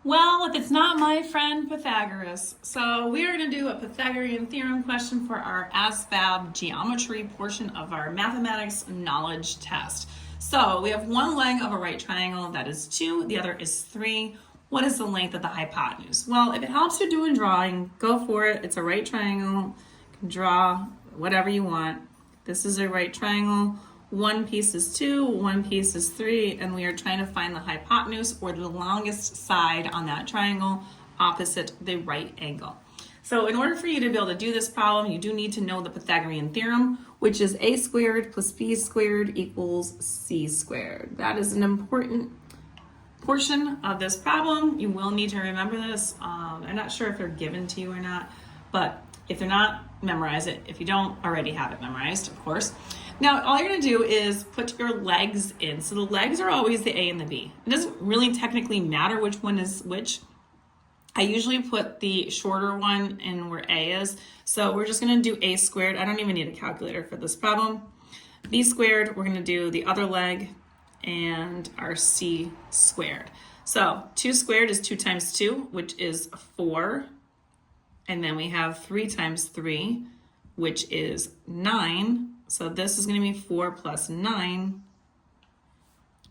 Well, if it's not my friend Pythagoras. So we are going to do a Pythagorean theorem question for our ASVAB geometry portion of our mathematics knowledge test. So we have one leg of a right triangle that is 2, the other is 3. What is the length of the hypotenuse? Well, if it helps you doing drawing, go for it. It's a right triangle. You can draw whatever you want. This is a right triangle. One piece is 2, one piece is 3, and we are trying to find the hypotenuse, or the longest side on that triangle opposite the right angle. So in order for you to be able to do this problem, you do need to know the Pythagorean theorem, which is a squared plus b squared equals c squared. That is an important portion of this problem. You will need to remember this. I'm not sure if they're given to you or not, but if they're not, memorize it. If you don't already have it memorized, of course. Now, all you're going to do is put your legs in. So the legs are always the A and the B. It doesn't really technically matter which one is which. I usually put the shorter one in where A is. So we're just going to do A squared. I don't even need a calculator for this problem. B squared, we're going to do the other leg, and our C squared. So 2 squared is 2 times 2, which is 4. And then we have 3 times 3, which is 9. So this is going to be 4 plus 9,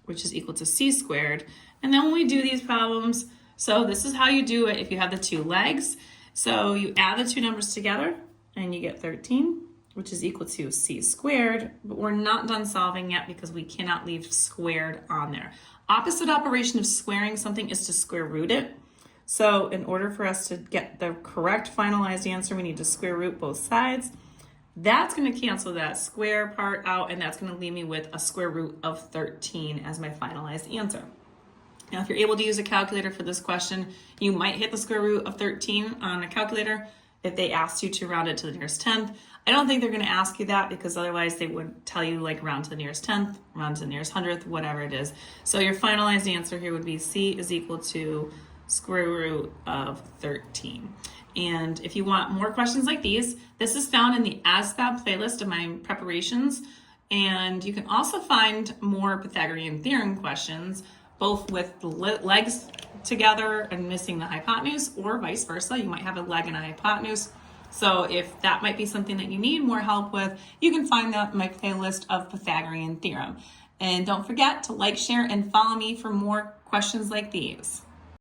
which is equal to c squared. And then when we do these problems, so this is how you do it if you have the 2 legs. So you add the 2 numbers together and you get 13, which is equal to c squared. But we're not done solving yet because we cannot leave squared on there. Opposite operation of squaring something is to square root it. So in order for us to get the correct finalized answer, we need to square root both sides. That's going to cancel that square part out, and that's going to leave me with a square root of 13 as my finalized answer. Now, if you're able to use a calculator for this question, you might hit the square root of 13 on a calculator if they asked you to round it to the nearest tenth. I don't think they're going to ask you that because otherwise they would tell you like round to the nearest tenth, round to the nearest hundredth, whatever it is. So your finalized answer here would be C is equal to square root of 13. And if you want more questions like these, this is found in the ASVAB playlist of my preparations. And you can also find more Pythagorean theorem questions, both with the legs together and missing the hypotenuse, or vice versa. You might have a leg and a hypotenuse. So if that might be something that you need more help with, you can find that in my playlist of Pythagorean theorem. And don't forget to like, share, and follow me for more questions like these.